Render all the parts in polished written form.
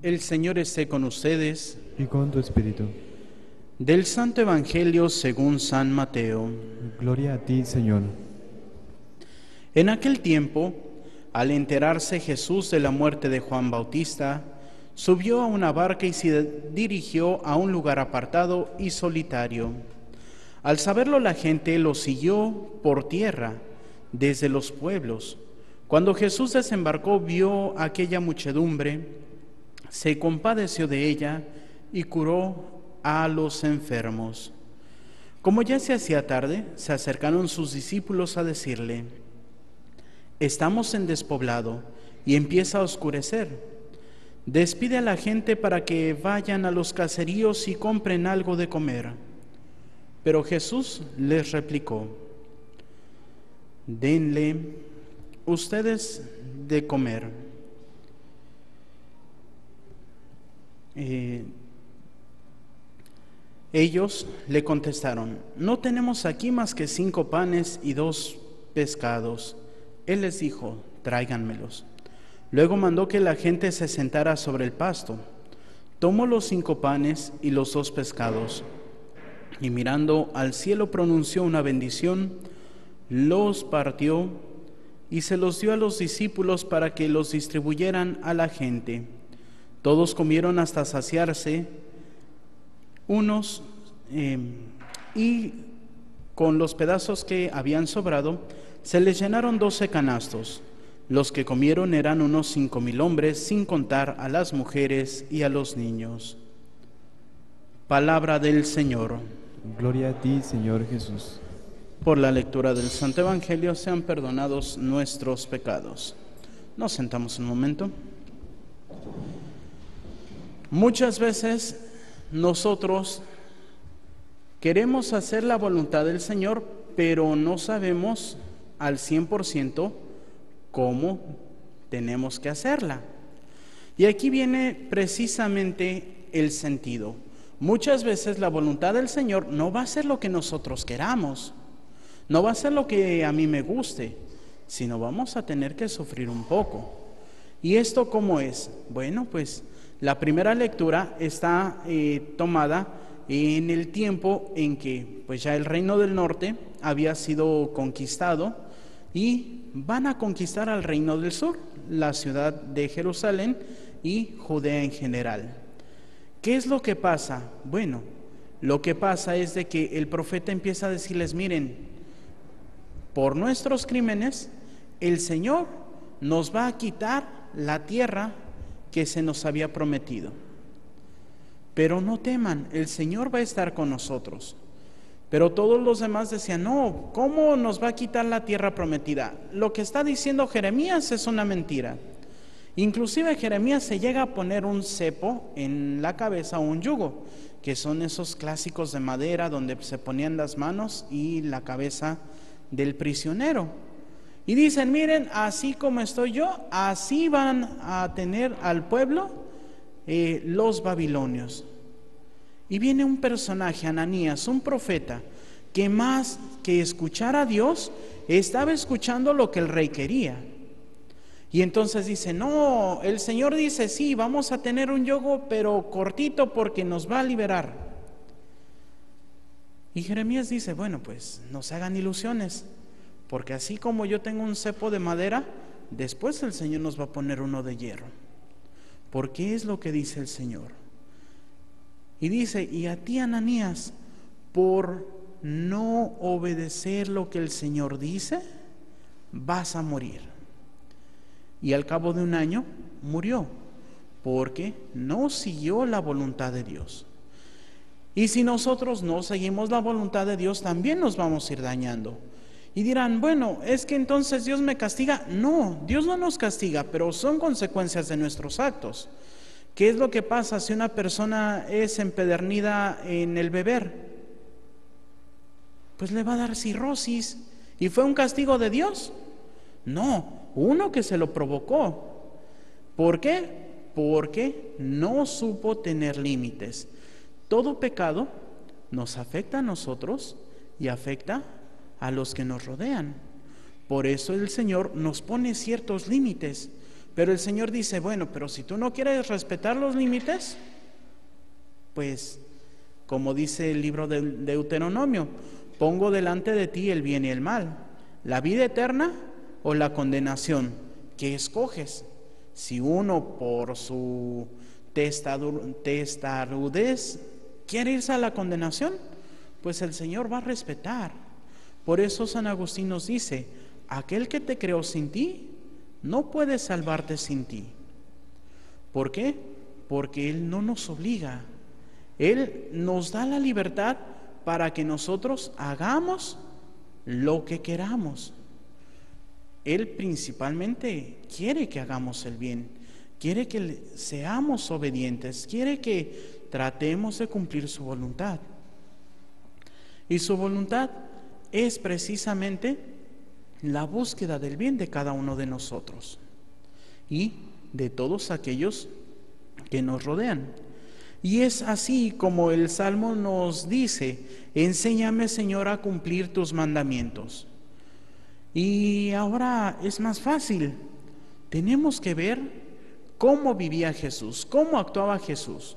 El Señor esté con ustedes. Y con tu espíritu. Del Santo Evangelio según San Mateo. Gloria a ti, Señor. En aquel tiempo, al enterarse Jesús de la muerte de Juan Bautista, subió a una barca y se dirigió a un lugar apartado y solitario. Al saberlo, la gente lo siguió por tierra desde los pueblos. Cuando Jesús desembarcó, vio aquella muchedumbre, se compadeció de ella y curó a los enfermos. Como ya se hacía tarde, se acercaron sus discípulos a decirle: estamos en despoblado y empieza a oscurecer. Despide a la gente para que vayan a los caseríos y compren algo de comer. Pero Jesús les replicó: denle ustedes de comer. Ellos le contestaron: no tenemos aquí más que 5 panes y 2 pescados. Él les dijo: tráiganmelos. Luego mandó que la gente se sentara sobre el pasto. Tomó los 5 panes y los 2 pescados, y mirando al cielo pronunció una bendición, los partió y se los dio a los discípulos para que los distribuyeran a la gente. Todos comieron hasta saciarse, y con los pedazos que habían sobrado, se les llenaron 12 canastos. Los que comieron eran unos 5,000 hombres, sin contar a las mujeres y a los niños. Palabra del Señor. Gloria a ti, Señor Jesús. Por la lectura del Santo Evangelio sean perdonados nuestros pecados. Nos sentamos un momento. Muchas veces nosotros queremos hacer la voluntad del Señor, pero no sabemos al 100% cómo tenemos que hacerla. Y aquí viene precisamente el sentido. Muchas veces la voluntad del Señor no va a ser lo que nosotros queramos, no va a ser lo que a mí me guste, sino vamos a tener que sufrir un poco. ¿Y esto cómo es? Bueno, pues la primera lectura está tomada en el tiempo en que pues ya el reino del norte había sido conquistado y van a conquistar al reino del sur, la ciudad de Jerusalén y Judea en general. ¿Qué es lo que pasa? Bueno, lo que pasa es de que el profeta empieza a decirles: miren, por nuestros crímenes el Señor nos va a quitar la tierra que se nos había prometido. Pero no teman, el Señor va a estar con nosotros. Pero todos los demás decían: no, ¿cómo nos va a quitar la tierra prometida? Lo que está diciendo Jeremías es una mentira. Inclusive Jeremías se llega a poner un cepo en la cabeza, un yugo, que son esos clásicos de madera donde se ponían las manos y la cabeza del prisionero. Y dicen: miren, así como estoy yo, así van a tener al pueblo los babilonios. Y viene un personaje, Ananías, un profeta, que más que escuchar a Dios, estaba escuchando lo que el rey quería. Y entonces dice: no, el Señor dice: sí, vamos a tener un yugo, pero cortito, porque nos va a liberar. Y Jeremías dice: bueno, pues no se hagan ilusiones, porque así como yo tengo un cepo de madera, después el Señor nos va a poner uno de hierro. Porque es lo que dice el Señor. Y dice: y a ti, Ananías, por no obedecer lo que el Señor dice, vas a morir. Y al cabo de 1 año murió, porque no siguió la voluntad de Dios. Y si nosotros no seguimos la voluntad de Dios, también nos vamos a ir dañando. Y dirán: bueno, es que entonces Dios me castiga. No, Dios no nos castiga, pero son consecuencias de nuestros actos. ¿Qué es lo que pasa si una persona es empedernida en el beber? Pues le va a dar cirrosis. ¿Y fue un castigo de Dios? No, uno que se lo provocó. ¿Por qué? Porque no supo tener límites. Todo pecado nos afecta a nosotros y afecta a los que nos rodean. Por eso el Señor nos pone ciertos límites, Pero el Señor dice, bueno, pero si tú no quieres respetar los límites, pues, como dice el libro de Deuteronomio, pongo delante de ti el bien y el mal, la vida eterna o la condenación. ¿Qué escoges? Si uno por su testarudez quiere irse a la condenación, pues el Señor va a respetar. Por eso San Agustín nos dice, aquel que te creó sin ti, no puede salvarte sin ti. ¿Por qué? Porque Él no nos obliga. Él nos da la libertad para que nosotros hagamos lo que queramos. Él principalmente quiere que hagamos el bien, quiere que seamos obedientes, quiere que tratemos de cumplir su voluntad. Y su voluntad es precisamente la búsqueda del bien de cada uno de nosotros y de todos aquellos que nos rodean. Y es así como el Salmo nos dice, enséñame, Señor, a cumplir tus mandamientos. Y ahora es más fácil, tenemos que ver cómo vivía Jesús, cómo actuaba Jesús.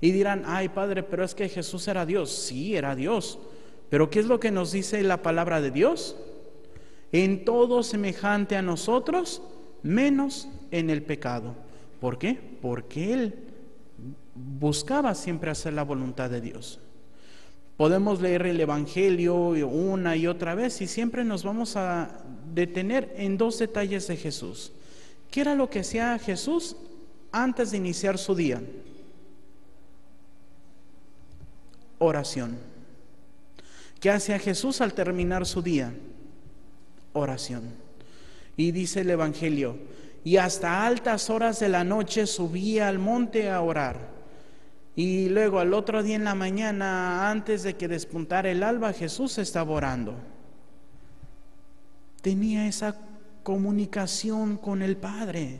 Y dirán, ay Padre, pero es que Jesús era Dios. Sí, era Dios, pero ¿qué es lo que nos dice la palabra de Dios? En todo semejante a nosotros, menos en el pecado. ¿Por qué? Porque Él buscaba siempre hacer la voluntad de Dios. Podemos leer el Evangelio una y otra vez y siempre nos vamos a detener en dos detalles de Jesús. ¿Qué era lo que hacía Jesús antes de iniciar su día? Oración. ¿Qué hacía Jesús al terminar su día? Oración. Y dice el Evangelio, y hasta altas horas de la noche subía al monte a orar. Y luego al otro día en la mañana, antes de que despuntara el alba, Jesús estaba orando. Tenía esa comunicación con el Padre.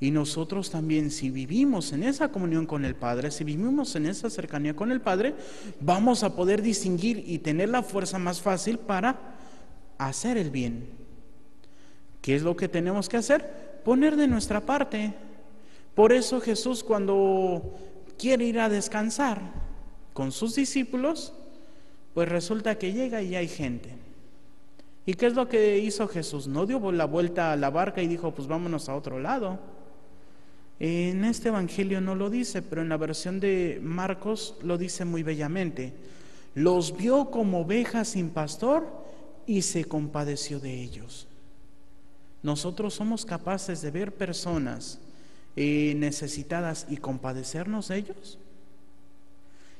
Y nosotros también, si vivimos en esa comunión con el Padre, si vivimos en esa cercanía con el Padre, vamos a poder distinguir y tener la fuerza más fácil para hacer el bien. ¿Qué es lo que tenemos que hacer? Poner de nuestra parte. Por eso Jesús, cuando quiere ir a descansar con sus discípulos, pues resulta que llega y hay gente. ¿Y qué es lo que hizo Jesús? No dio la vuelta a la barca y dijo, pues vámonos a otro lado. En este evangelio no lo dice, pero en la versión de Marcos lo dice muy bellamente. Los vio como ovejas sin pastor y se compadeció de ellos. Nosotros somos capaces de ver personas necesitadas y compadecernos de ellos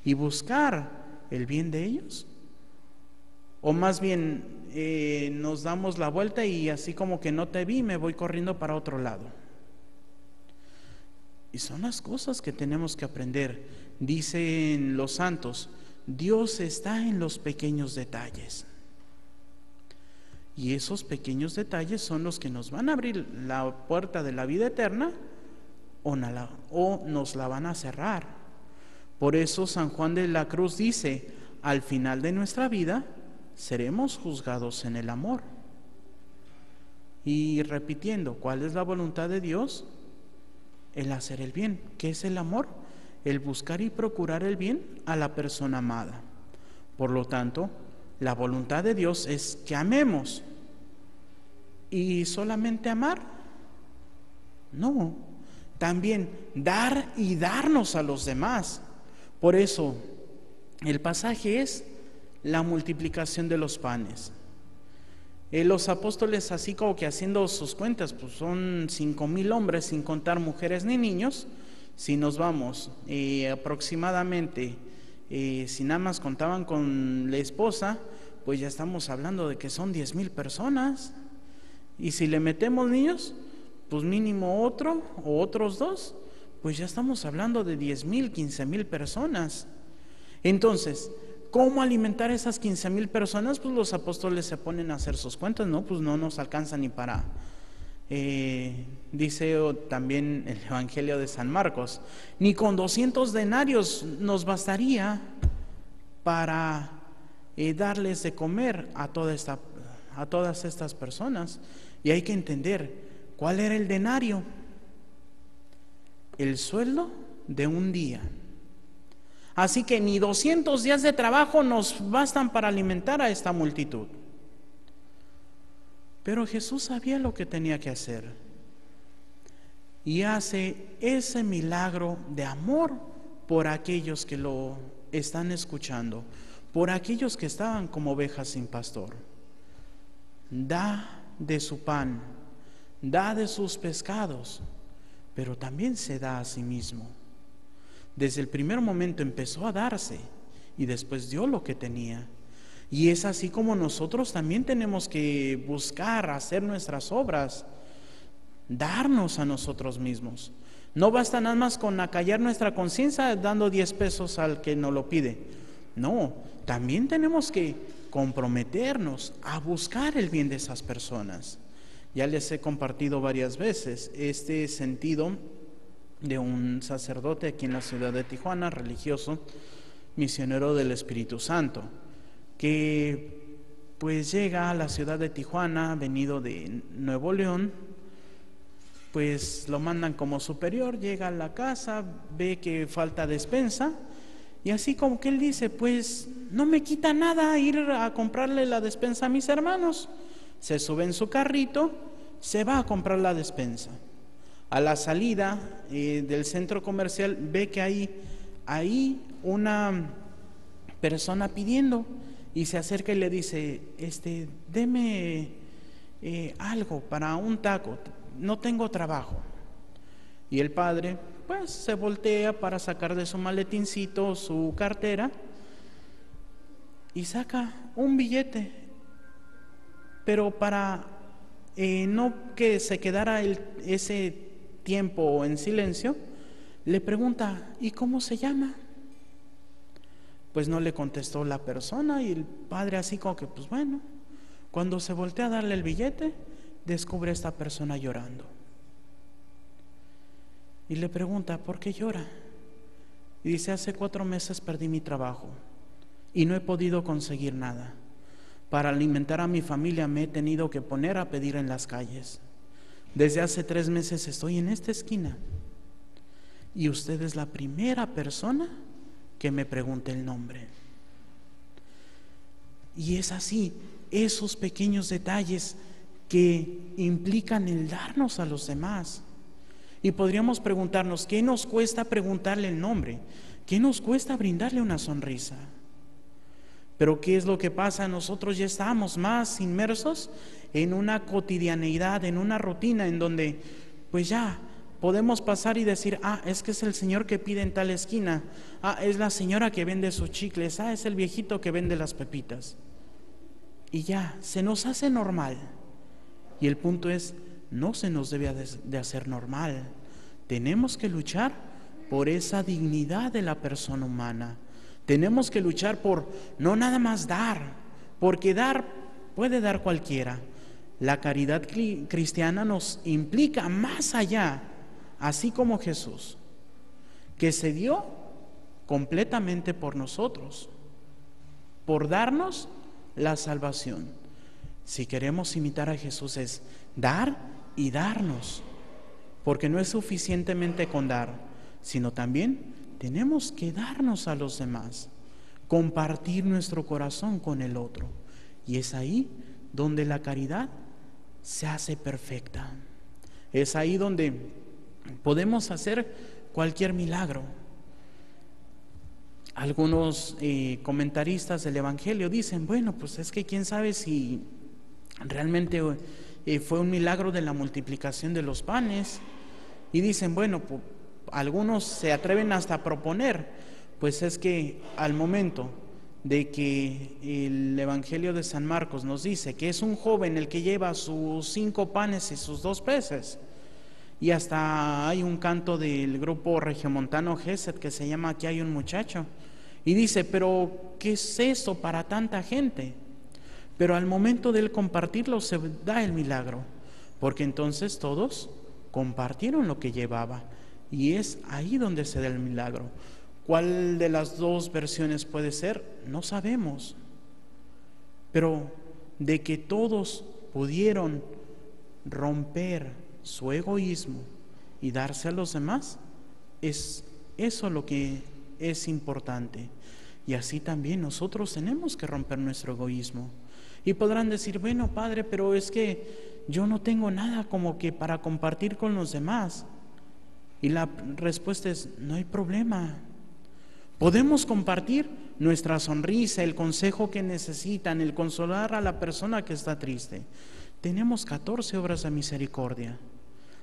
y buscar el bien de ellos, o más bien nos damos la vuelta y así como que no te vi, me voy corriendo para otro lado. Y son las cosas que tenemos que aprender. Dicen los santos, Dios está en los pequeños detalles. Y esos pequeños detalles son los que nos van a abrir la puerta de la vida eterna o nos la van a cerrar. Por eso San Juan de la Cruz dice, al final de nuestra vida seremos juzgados en el amor. Y repitiendo, ¿cuál es la voluntad de Dios? El hacer el bien. ¿Qué es el amor? El buscar y procurar el bien a la persona amada. Por lo tanto, la voluntad de Dios es que amemos. ¿Y solamente amar? No, también dar y darnos a los demás. Por eso, el pasaje es la multiplicación de los panes. Los apóstoles, así como que haciendo sus cuentas, pues son 5,000 hombres, sin contar mujeres ni niños. Si nos vamos aproximadamente, si nada más contaban con la esposa, pues ya estamos hablando de que son 10,000 personas. Y si le metemos niños, pues mínimo otro o otros 2, pues ya estamos hablando de 10,000, 15,000 personas. Entonces, ¿cómo alimentar a esas 15,000 personas? Pues los apóstoles se ponen a hacer sus cuentas, ¿no? Pues no nos alcanza ni para... dice también el Evangelio de San Marcos, ni con 200 denarios nos bastaría para darles de comer a todas estas personas. Y hay que entender, ¿Cuál era el denario? El sueldo de un día. Así que ni 200 días de trabajo nos bastan para alimentar a esta multitud. Pero Jesús sabía lo que tenía que hacer y hace ese milagro de amor por aquellos que lo están escuchando, por aquellos que estaban como ovejas sin pastor. Da de su pan, da de sus pescados, pero también se da a sí mismo. Desde el primer momento empezó a darse y después dio lo que tenía. Y es así como nosotros también tenemos que buscar hacer nuestras obras, darnos a nosotros mismos. No basta nada más con acallar nuestra conciencia dando 10 pesos al que nos lo pide. No, también tenemos que comprometernos a buscar el bien de esas personas. Ya les he compartido varias veces este sentido de un sacerdote aquí en la ciudad de Tijuana, religioso, misionero del Espíritu Santo, que pues llega a la ciudad de Tijuana, venido de Nuevo León, pues lo mandan como superior, llega a la casa, ve que falta despensa, y así como que él dice, pues no me quita nada ir a comprarle la despensa a mis hermanos. Se sube en su carrito, se va a comprar la despensa. A la salida del centro comercial ve que hay una persona pidiendo y se acerca y le dice, deme algo para un taco, no tengo trabajo. Y el padre pues se voltea para sacar de su maletincito su cartera y saca un billete, pero para no que se quedara ese tiempo en silencio, le pregunta, ¿y cómo se llama? Pues no le contestó la persona y el padre así como que, pues bueno, cuando se voltea a darle el billete, descubre a esta persona llorando. Y le pregunta, ¿por qué llora? Y dice, hace 4 meses perdí mi trabajo y no he podido conseguir nada. Para alimentar a mi familia me he tenido que poner a pedir en las calles. Desde hace 3 meses estoy en esta esquina y usted es la primera persona que me pregunte el nombre. Y es así, esos pequeños detalles que implican el darnos a los demás. Y podríamos preguntarnos, ¿qué nos cuesta preguntarle el nombre? ¿Qué nos cuesta brindarle una sonrisa? Pero ¿qué es lo que pasa? Nosotros ya estamos más inmersos en una cotidianeidad, en una rutina en donde pues ya podemos pasar y decir, es que es el señor que pide en tal esquina, es la señora que vende sus chicles, es el viejito que vende las pepitas. Y ya, se nos hace normal. Y el punto es, no se nos debe de hacer normal. Tenemos que luchar por esa dignidad de la persona humana. Tenemos que luchar por no nada más dar, porque dar puede dar cualquiera. La caridad cristiana nos implica más allá, así como Jesús, que se dio completamente por nosotros, por darnos la salvación. Si queremos imitar a Jesús es dar y darnos, porque no es suficientemente con dar, sino también tenemos que darnos a los demás, compartir nuestro corazón con el otro. Y es ahí donde la caridad se hace perfecta. Es ahí donde podemos hacer cualquier milagro. Algunos comentaristas del Evangelio dicen, bueno, pues es que quién sabe si realmente fue un milagro de la multiplicación de los panes. Y dicen, bueno, pues, algunos se atreven hasta a proponer, pues es que al momento de que el Evangelio de San Marcos nos dice que es un joven el que lleva sus 5 panes y sus 2 peces, y hasta hay un canto del grupo regiomontano Gesed que se llama Aquí hay un muchacho, y dice, pero ¿qué es eso para tanta gente? Pero al momento de él compartirlo se da el milagro, porque entonces todos compartieron lo que llevaba, y es ahí donde se da el milagro. ¿Cuál de las 2 versiones puede ser? No sabemos, pero de que todos pudieron romper su egoísmo y darse a los demás, es eso lo que es importante. Y así también nosotros tenemos que romper nuestro egoísmo. Y podrán decir, bueno, Padre, pero es que yo no tengo nada como que para compartir con los demás. Y la respuesta es, no hay problema. Podemos compartir nuestra sonrisa, el consejo que necesitan, el consolar a la persona que está triste. Tenemos 14 obras de misericordia.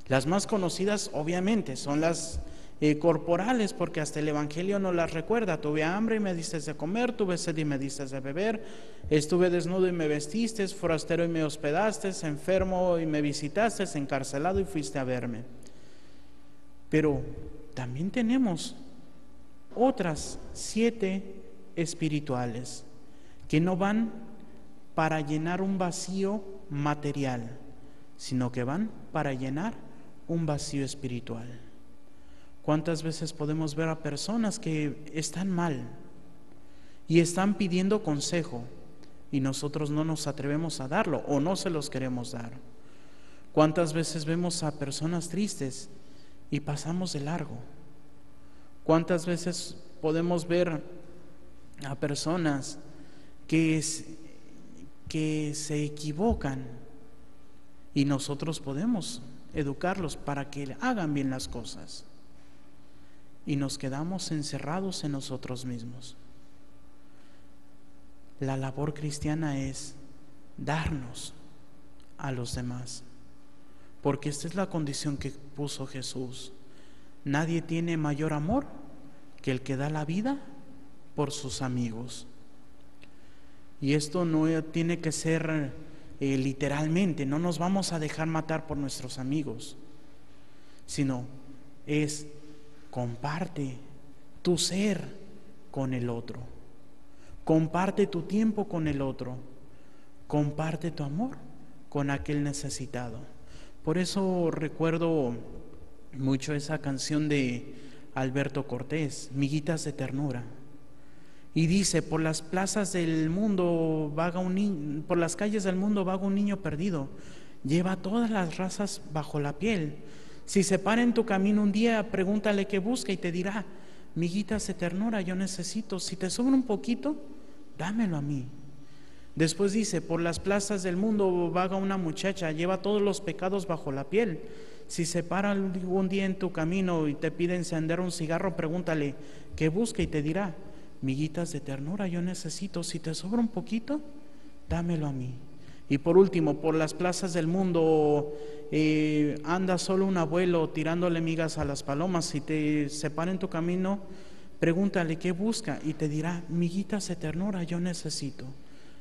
Las más conocidas, obviamente, son las corporales, porque hasta el Evangelio nos las recuerda. Tuve hambre y me diste de comer, tuve sed y me diste de beber, estuve desnudo y me vestiste, forastero y me hospedaste, enfermo y me visitaste, encarcelado y fuiste a verme. Pero también tenemos otras 7 espirituales que no van para llenar un vacío material, sino que van para llenar un vacío espiritual. ¿Cuántas veces podemos ver a personas que están mal y están pidiendo consejo y nosotros no nos atrevemos a darlo o no se los queremos dar? ¿Cuántas veces vemos a personas tristes y pasamos de largo? ¿Cuántas veces podemos ver a personas que se equivocan y nosotros podemos educarlos para que hagan bien las cosas? Y nos quedamos encerrados en nosotros mismos. La labor cristiana es darnos a los demás, porque esta es la condición que puso Jesús. Nadie tiene mayor amor que el que da la vida por sus amigos. Y esto no tiene que ser literalmente, no nos vamos a dejar matar por nuestros amigos, sino es comparte tu ser con el otro, comparte tu tiempo con el otro, comparte tu amor con aquel necesitado. Por eso recuerdo mucho esa canción de Alberto Cortés, Miguitas de Ternura, y dice: por las plazas del mundo vaga un niño, por las calles del mundo vaga un niño perdido, lleva todas las razas bajo la piel. Si se para en tu camino un día, pregúntale qué busca y te dirá: miguitas de ternura yo necesito, si te sobra un poquito, dámelo a mí. Después dice: por las plazas del mundo vaga una muchacha, lleva todos los pecados bajo la piel. Si se para algún día en tu camino y te pide encender un cigarro, pregúntale qué busca y te dirá: miguitas de ternura yo necesito, si te sobra un poquito, dámelo a mí. Y por último, por las plazas del mundo anda solo un abuelo tirándole migas a las palomas. Si te separa en tu camino, pregúntale qué busca y te dirá: miguitas de ternura yo necesito,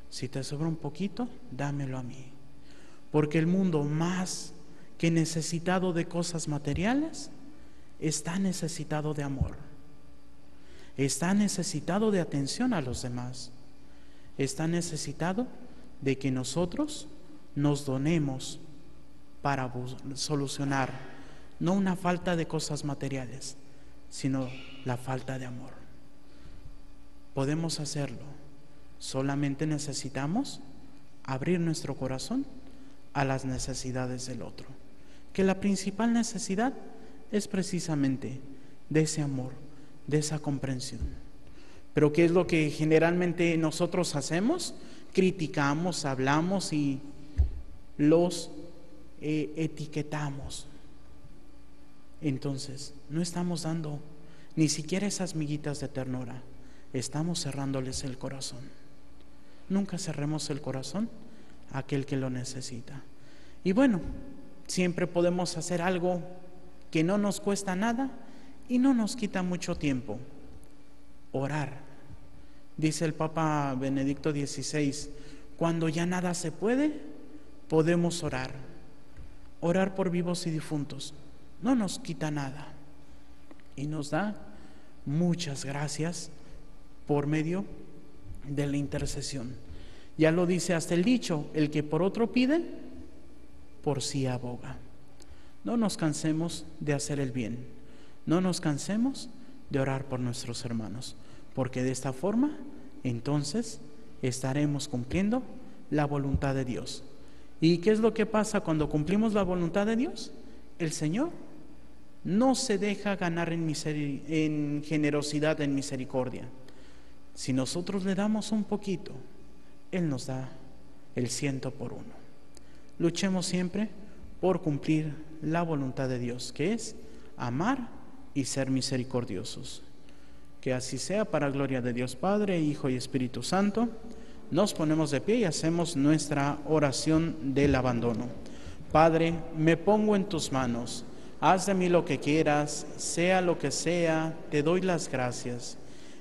si te sobra un poquito, dámelo a mí. Porque el mundo, más que necesitado de cosas materiales, está necesitado de amor, está necesitado de atención a los demás, está necesitado de que nosotros nos donemos para solucionar no una falta de cosas materiales, sino la falta de amor. Podemos hacerlo, solamente necesitamos abrir nuestro corazón a las necesidades del otro, que la principal necesidad es precisamente de ese amor, de esa comprensión. Pero ¿qué es lo que generalmente nosotros hacemos? Criticamos, hablamos y los etiquetamos. Entonces, no estamos dando ni siquiera esas miguitas de ternura, estamos cerrándoles el corazón. Nunca cerremos el corazón a aquel que lo necesita. Y bueno, siempre podemos hacer algo que no nos cuesta nada y no nos quita mucho tiempo: orar. Dice el Papa Benedicto XVI: cuando ya nada se puede, podemos orar. Orar por vivos y difuntos no nos quita nada y nos da muchas gracias por medio de la intercesión. Ya lo dice hasta el dicho: el que por otro pide, por sí aboga. No nos cansemos de hacer el bien, no nos cansemos de orar por nuestros hermanos, porque de esta forma entonces estaremos cumpliendo la voluntad de Dios. ¿Y qué es lo que pasa cuando cumplimos la voluntad de Dios? el Señor no se deja ganar en generosidad, en misericordia. Si nosotros le damos un poquito, Él nos da el 100 por 1. Luchemos siempre por cumplir la voluntad de Dios, que es amar y ser misericordiosos. Que así sea, para gloria de Dios Padre, Hijo y Espíritu Santo. Nos ponemos de pie y hacemos nuestra oración del abandono. Padre, me pongo en tus manos. Haz de mí lo que quieras, sea lo que sea, te doy las gracias.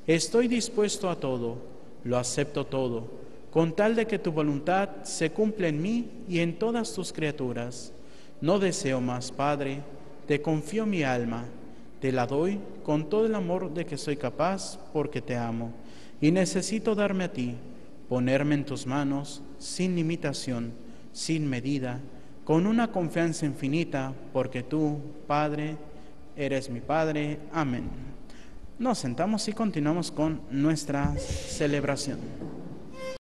Estoy dispuesto a todo, lo acepto todo, con tal de que tu voluntad se cumpla en mí y en todas tus criaturas. No deseo más, Padre, te confío mi alma, te la doy con todo el amor de que soy capaz, porque te amo, y necesito darme a ti, ponerme en tus manos, sin limitación, sin medida, con una confianza infinita, porque tú, Padre, eres mi Padre. Amén. Nos sentamos y continuamos con nuestra celebración.